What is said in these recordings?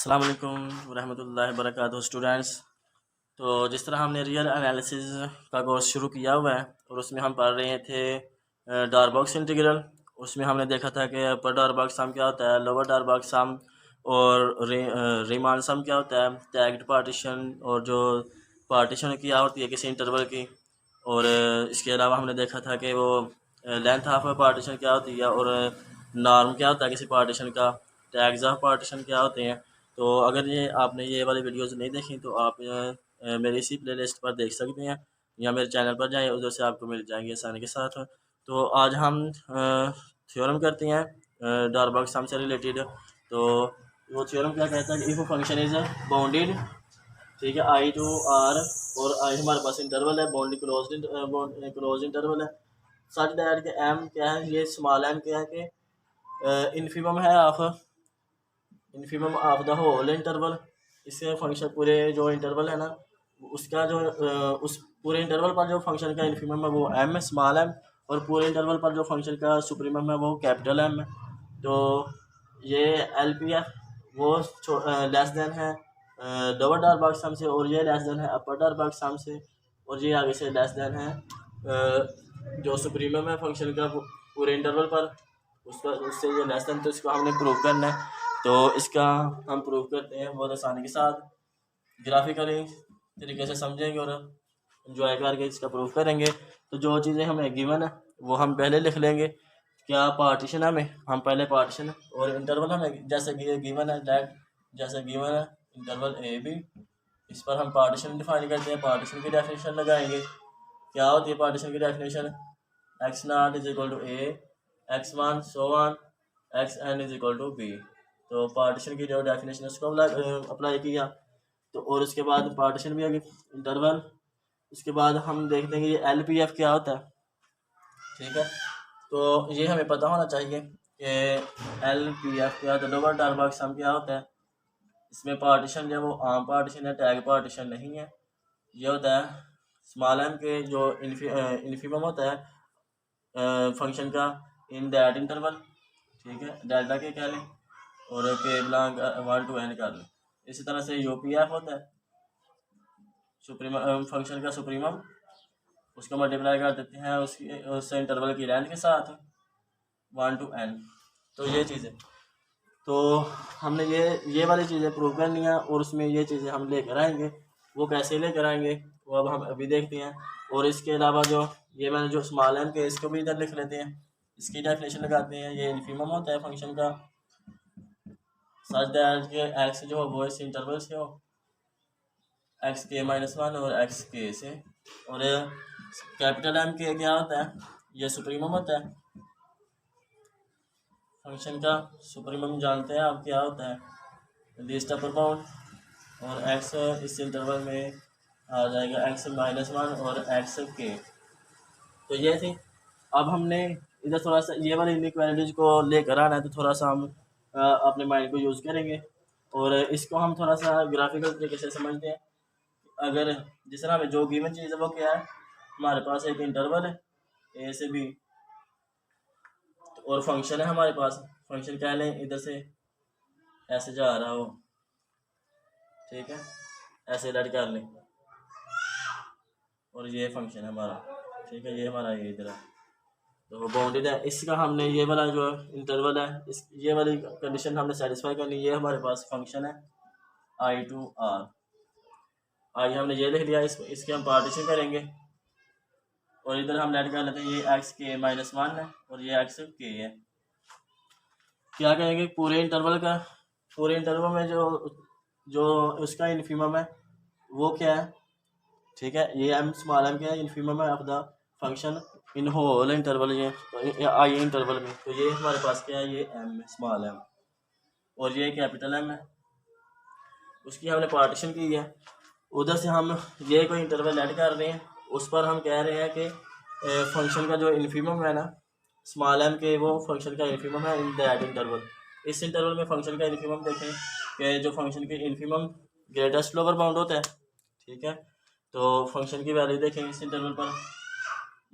अस्सलाम वालेकुम रहमतुल्लाहि वबरकातुहू स्टूडेंट्स। तो जिस तरह हमने रियल एनालिसिस का कोर्स शुरू किया हुआ है और उसमें हम पढ़ रहे थे डारबॉक्स इंटीग्रल। उसमें हमने देखा था कि अपर डारबॉक्स सम क्या होता है, लोअर डारबॉक्स सम और रीमान सम क्या होता है, टैग्ड पार्टीशन और जो पार्टीशन क्या होती है किसी इंटरवल की। और इसके अलावा हमने देखा था कि वो लेंथ ऑफ पार्टीशन क्या होती है और नॉर्म क्या होता है किसी पार्टीशन का, टैग्स ऑफ पार्टीशन क्या होते हैं। तो अगर ये आपने ये वाली वीडियोस नहीं देखी तो आप मेरी इसी प्लेलिस्ट पर देख सकते हैं या मेरे चैनल पर जाएं, उधर से आपको मिल जाएंगे आसानी के साथ। तो आज हम थ्योरम करते हैं डारबॉक्स सम से रिलेटेड। तो वो थ्योरम क्या कहता है कि इफ़ फंक्शन इज बाउंडेड, ठीक है, आई टू आर और आई हमारे पास इंटरवल है, बाउंड क्लोज इंटरवल है, सच दैट के एम क्या है, ये स्मॉल एम क्या है कि इन्फिमम है ऑफ द होल इंटरवल। इससे फंक्शन पूरे जो इंटरवल है ना उसका जो उस पूरे इंटरवल पर जो फंक्शन का इन्फिमम है वो एम है, स्मॉल एम, और पूरे इंटरवल पर जो फंक्शन का सुप्रीमम है वो कैपिटल एम है। तो ये एल पी एफ वो लेस देन है लोअर डारबॉक्स सम से, और ये लेस देन है अपर डारबॉक्स सम से, और ये आगे से लेस देन है जो सुप्रीमम है फंक्शन का पूरे इंटरवल पर उसका, उससे ये लेस देन। तो इसको हमने प्रूव करना है। तो इसका हम प्रूव करते हैं बहुत आसानी के साथ, ग्राफिकली तरीके से समझेंगे और एंजॉय करके इसका प्रूव करेंगे। तो जो चीज़ें हमें गिवन है वो हम पहले लिख लेंगे। क्या पार्टीशन है हमें, हम पहले पार्टीशन और इंटरवल हमें जैसे गिवन है डेट, जैसे गिवन है इंटरवल ए बी, इस पर हम पार्टीशन डिफाइन करते हैं, पार्टीशन की डेफिनेशन लगाएंगे। क्या होती है पार्टीशन की definition, X not is equal to A, X one so on, X N is equal to B. तो पार्टीशन की जो डेफिनेशन उसको अप्लाई किया। तो और उसके बाद पार्टीशन भी होगी इंटरवल। उसके बाद हम देखते हैं कि ये एल पी एफ क्या होता है, ठीक है। तो ये हमें पता होना चाहिए कि एल पी एफ क्या होता है, लोअर डारबॉक्स सम क्या होता है। इसमें पार्टीशन जो वो आम पार्टीशन है, टैग पार्टीशन नहीं है। ये होता है स्मॉल एम के जो इन्फिमम होता है फंक्शन का इन दैट इंटरवल, ठीक है, डेल्टा के कह लें और के बिलोंग 1 to n कर लें। इसी तरह से यू पी एफ होता है सुप्रीमम फंक्शन का सुप्रीमम, उसको मल्टीप्लाई कर देते हैं उससे इंटरवल की लेंथ के साथ 1 to n। तो ये चीज़ें, तो हमने ये वाली चीज़ें प्रूव करनी है और उसमें ये चीज़ें हम लेकर आएंगे। वो कैसे लेकर आएंगे वो अब हम अभी देखते हैं। और इसके अलावा जो ये मैंने जो स्मॉल एम के इसको भी इधर लिख लेते हैं, इसकी डेफिनेशन लगाते हैं। ये इन्फिमम होता है फंक्शन का सच दैट के एक्स जो हो वो इस इंटरवल से हो, एक्स के माइनस वन और एक्स के से। और कैपिटल एम के क्या होता है, ये सुप्रीमम होता है फंक्शन का। सुप्रीमम जानते हैं आप क्या होता है, लीस्ट अपर बाउंड, और एक्स इस इंटरवल में आ जाएगा एक्स माइनस वन और एक्स के। तो ये थी। अब हमने इधर थोड़ा सा ये वाली इनइक्वालिटीज को लेकर आना है, तो थोड़ा सा हम अपने माइंड को यूज़ करेंगे और इसको हम थोड़ा सा ग्राफिकल तरीके से समझते हैं। अगर जिस तरह हमें जो गिवन चीज़ है वो क्या है, हमारे पास एक इंटरवल है ए से बी और फंक्शन है हमारे पास, फंक्शन कह लें इधर से ऐसे जा रहा हो, ठीक है, ऐसे लड़ कर लें, और ये फंक्शन है हमारा, ठीक है, ये हमारा ये इधर है। तो बाउंडेड है, इसका हमने ये वाला जो इंटरवल है इस ये वाली कंडीशन हमने सेटिस्फाई करनी। ये हमारे पास फंक्शन है आई टू आर, आई हमने ये लिख लिया, इसके हम पार्टीशन करेंगे और इधर हम लेट कर लेते हैं ये एक्स के माइनस वन है और ये एक्स के है। क्या करेंगे पूरे इंटरवल का, पूरे इंटरवल में जो जो उसका इन्फिमम है वो क्या है, ठीक है, ये एम स्मॉल एम क्या है, इन्फिमम है of the function in whole interval, ये आई इंटरवल में। तो ये हमारे पास क्या है, ये एम स्मॉल एम और ये कैपिटल एम है, उसकी हमने पार्टीशन की है। उधर से हम ये कोई इंटरवल ऐड कर रहे हैं, उस पर हम कह रहे हैं कि फंक्शन का जो इन्फिमम है ना स्मॉल एम के, वो फंक्शन का इन्फिमम है इन दैट इंटरवल। इस इंटरवल में फंक्शन का इन्फिमम देखें कि जो फंक्शन के इन्फिमम ग्रेटेस्ट लोअर बाउंड होता है, ठीक है। तो फंक्शन की वैल्यू देखें इस इंटरवल पर,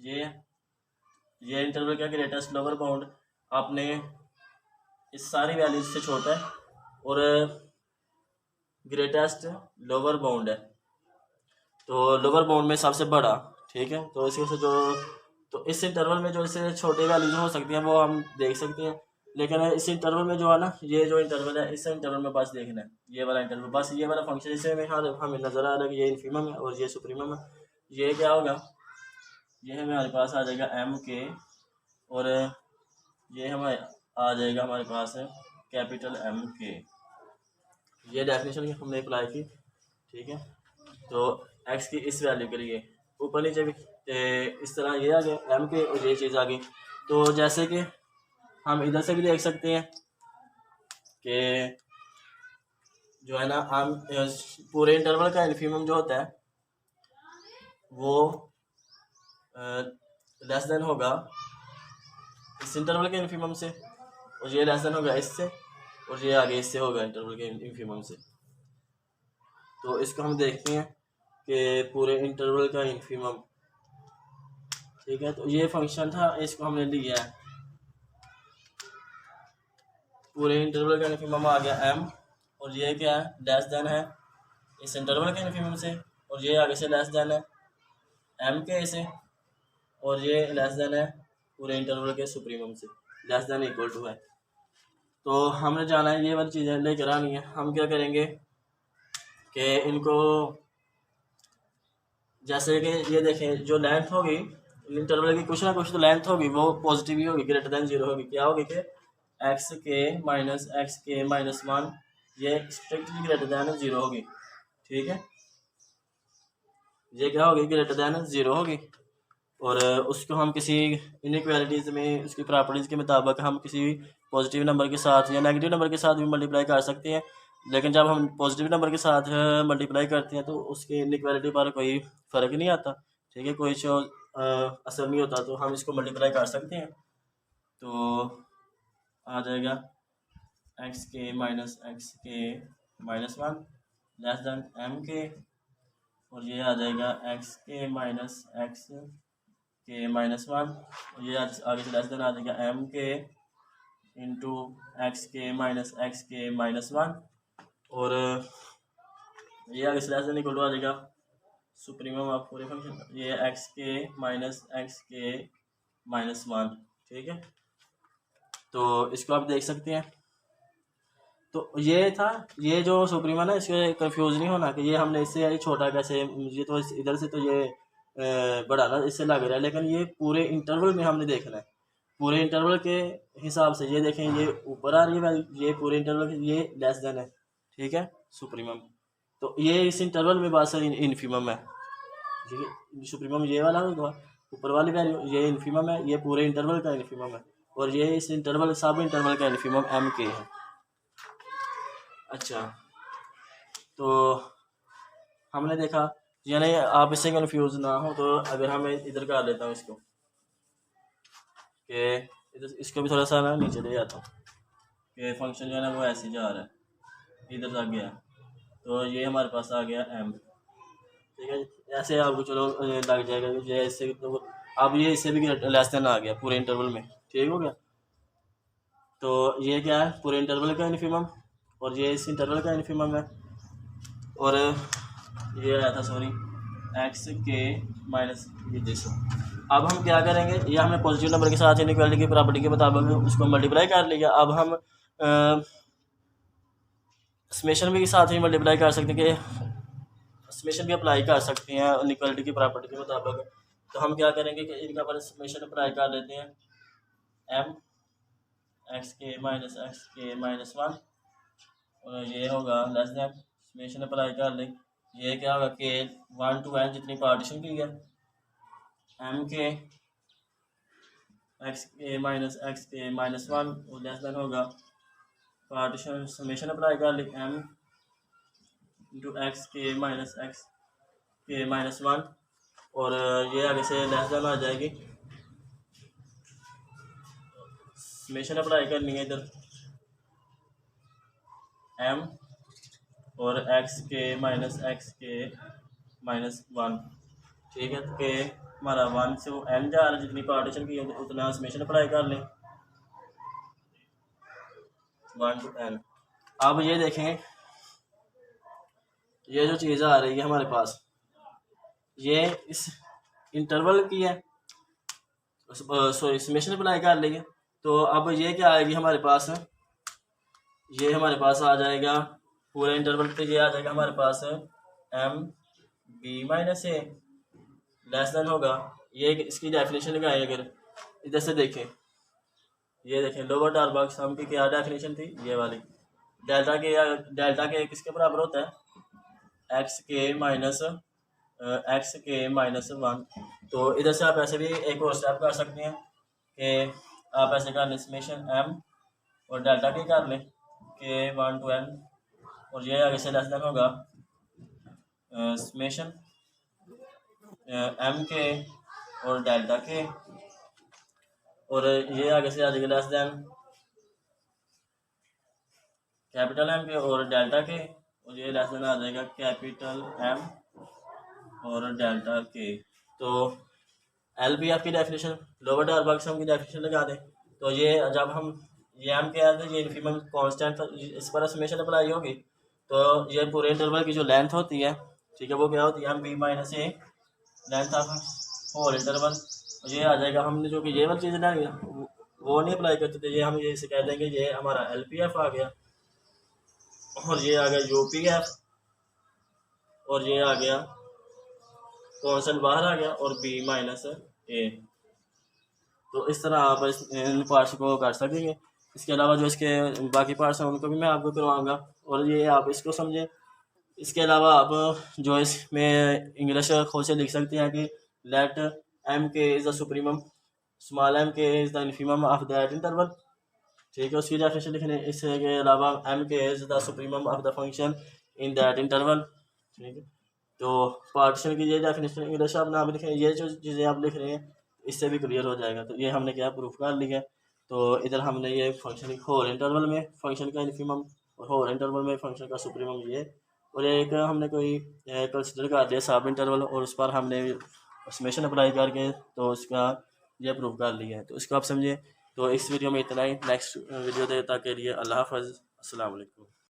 ये इंटरवल का ग्रेटेस्ट लोअर बाउंड आपने इस सारी वैल्यूज से छोटा है और ग्रेटेस्ट लोअर बाउंड है, तो लोअर बाउंड में सबसे बड़ा, ठीक है। तो इसी से जो तो इस इंटरवल में जो इससे छोटे वैल्यूज हो सकती हैं वो हम देख सकते हैं, लेकिन इस इंटरवल में जो है ना, ये जो इंटरवल है इस इंटरवल में बस देखना है ये वाला इंटरवल, बस ये वाला फंक्शन इसे में हमें नज़र आ रहा है कि ये इन्फीमम है और ये सुप्रीमम है। ये क्या होगा, ये हमारे पास आ जाएगा एम के, और ये हमारे आ जाएगा हमारे पास है कैपिटल एम के। ये डेफिनेशन हमने अप्लाई की, ठीक है। तो एक्स की इस वैल्यू के लिए ऊपर नीचे भी इस तरह ये आ गया एम के और ये चीज़ आ गई। तो जैसे कि हम इधर से भी देख सकते हैं कि जो है ना, हम पूरे इंटरवल का इन्फीमम जो होता है वो लेस देन होगा इस इंटरवल के इन्फीमम से, और ये लेस देन होगा इससे, और ये आगे इससे होगा इंटरवल के इन्फीमम से। तो इसको हम देखते हैं कि पूरे इंटरवल का इन्फीमम, ठीक है। तो ये फंक्शन था, इसको हमने लिया है, पूरे इंटरवल का इन्फीमम आ गया एम, और ये क्या है, लेस देन है इस इंटरवल के इन्फीमम से, और ये आगे से लेस देन है एम के से, और ये लेस देन है पूरे इंटरवल के सुप्रीमम से, लेस देन इक्वल टू है। तो हमने जाना है ये वाली चीज़ें लेकर आनी है। हम क्या करेंगे कि इनको, जैसे कि ये देखें, जो लेंथ होगी इंटरवल की कुछ ना कुछ तो लेंथ होगी, वो पॉजिटिव ही होगी, ग्रेटर देन जीरो होगी। क्या होगी कि एक्स के माइनस वन, ये स्ट्रिक्टली ग्रेटर देन जीरो होगी, ठीक है। ये क्या होगी, ग्रेटर देन जीरो होगी, और उसको हम किसी इनइक्वालिटीज़ में उसकी प्रॉपर्टीज़ के मुताबिक हम किसी पॉजिटिव नंबर के साथ या नेगेटिव नंबर के साथ भी मल्टीप्लाई कर सकते हैं। लेकिन जब हम पॉजिटिव नंबर के साथ मल्टीप्लाई करते हैं तो उसकी इनइक्वालिटी पर कोई फ़र्क नहीं आता, ठीक है, कोई असर नहीं होता, तो हम इसको मल्टीप्लाई कर सकते हैं। तो आ जाएगा एक्स के minus one less than M के, और ये आ जाएगा एक्स के माइनस वन, और ये आगे से लेस देन आ जाएगा एम के इंटू एक्स के माइनस वन, और ये आगे से लेस देन इक्वल टू आ जाएगा सुप्रीमम ऑफ पूरे फंक्शन, ये एक्स के माइनस वन, ठीक है। तो इसको आप देख सकते हैं। तो ये था, ये जो सुप्रीमम है इसके कंफ्यूज नहीं होना कि ये हमने इससे छोटा कैसे, ये तो इधर से तो ये बड़ा ना इससे लग रहा है, लेकिन ये पूरे इंटरवल में हमने देखना है, पूरे इंटरवल के हिसाब से। ये देखें, ये ऊपर आ रही है, ये पूरे इंटरवल के ये लेस देन है, ठीक है, सुप्रीमम। तो ये इस इंटरवल में बात सर इन्फीमम है, ठीक है। सुप्रीमम ये वाला होगा, ऊपर वाली वैल्यू, ये इन्फीमम है, ये पूरे इंटरवल का इन्फीमम है, और ये इस इंटरवल सब इंटरवल का इन्फीमम एम के है। अच्छा, तो हमने देखा, यानी आप इससे कंफ्यूज ना हो, तो अगर हम इधर कर लेता हूँ इसको कि इधर, इसको भी थोड़ा सा ना नीचे ले जाता हूँ कि फंक्शन जो है ना वो ऐसे जा रहा है, इधर तक गया, तो ये हमारे पास आ गया एम, ठीक है। ऐसे आपको चलो लग जाएगा कि जैसे, तो अब ये इससे भी लेस देन आ गया पूरे इंटरवल में, ठीक हो गया। तो ये क्या है, पूरे इंटरवल का इन्फीमम, और ये इस इंटरवल का इन्फीमम है, और ये आया था सॉरी एक्स के माइनस ये जैसे। अब हम क्या करेंगे, ये हमने पॉजिटिव नंबर के साथ इनइक्वालिटी की प्रॉपर्टी के मुताबिक उसको मल्टीप्लाई कर लिया। अब हम समेशन भी के साथ ही मल्टीप्लाई कर सकते हैं, कि समेशन भी अप्लाई कर सकते हैं इनइक्वालिटी की प्रॉपर्टी के मुताबिक। तो हम क्या करेंगे कि इनका पर समेशन अप्लाई कर लेते हैं, एम एक्स के माइनस वन, और ये होगा लेस देन, समेशन अप्लाई कर लें, ये क्या होगा कि 1 to n जितनी पार्टीशन की है एम के एक्स के माइनस वन, और लेस देन होगा पार्टीशन, समेशन अप्लाई कर ली एम इंटू एक्स के माइनस वन, और ये आगे से लेस देन आ जाएगी, समेशन अप्लाई करनी है इधर एम और एक्स के माइनस वन, ठीक है। तो के हमारा 1 से वो एन जा रहा है, जितनी पार्टीशन की उतना समेशन अप्लाई कर लें 1 to n। अब ये देखें ये जो चीज़ आ रही है हमारे पास, ये इस इंटरवल की है, सॉरी समेशन अप्लाई कर ली है। तो अब ये क्या आएगी हमारे पास, ये हमारे पास आ जाएगा पूरे इंटरवल पे, ये आ जाएगा हमारे पास एम बी माइनस ए लेस देन होगा। ये इसकी डेफिनेशन लगाएं, अगर इधर से देखें, ये देखें लोअर डार्बक सम की क्या डेफिनेशन थी, ये वाली, डेल्टा के किसके बराबर होता है, एक्स के माइनस 1। तो इधर से आप ऐसे भी एक और स्टेप कर सकते हैं कि आप ऐसे कर लें समेशन एम और डेल्टा के कर लें के 1 to n, और ये आगे से लेस देन होगा समेशन एम के और डेल्टा के, और ये आगे से आ जाएगा लेस देन कैपिटल एम के और डेल्टा के, और ये लेस देन आ जाएगा कैपिटल एम और डेल्टा के। तो एल बी एफ की डेफिनेशन, लोअर डार्बक सम की डेफिनेशन लगा दें। तो ये जब हम ये एम के आते हैं, ये इन्फीमम कांस्टेंट, इस पर समेशन अप्लाई होगी, तो ये पूरे इंटरवल की जो लेंथ होती है, ठीक है, वो क्या होती है, M B minus A length of whole interval. ये आ जाएगा, हमने जो कि ये वाली चीज़ ना वो नहीं अप्लाई करते थे, ये हम ये इसे कह देंगे ये हमारा एल पी एफ आ गया, और ये आ गया यू पी एफ, और ये आ गया कॉन्स्टेंट बाहर आ गया, और बी माइनस ए। तो इस तरह आप इन पार्ट्स को कर सकेंगे। इसके अलावा जो इसके बाकी पार्ट्स हैं उनको भी मैं आपको करवाऊँगा, और ये आप इसको समझें। इसके अलावा आप जो इसमें इंग्लिश खुद से लिख सकते हैं कि let M K is the supremum, small M K is the infimum of that interval, ठीक है, उसकी डेफिनेशन लिखने। इसके अलावा M K is the supremum of the function in that interval, ठीक है। तो पार्टीशन की ये डेफिनेशन इंग्लिश आप नाम लिखें, ये जो चीज़ें आप लिख रहे हैं इससे भी क्लियर हो जाएगा। तो ये हमने क्या प्रूफ कर लिया। तो इधर हमने ये फंक्शन होल इंटरवल में फंक्शन का इन्फीमम और होल इंटरवल में फंक्शन का सुप्रीमम, ये और एक हमने कोई कंसिडर कर लिया सब इंटरवल, और उस पर हमने समेशन अप्लाई करके तो उसका ये प्रूफ कर लिया है। तो इसको आप समझिए। तो इस वीडियो में इतना ही। नेक्स्ट वीडियो तक के लिए अल्लाह हाफ़िज़, अस्सलाम वालेकुम।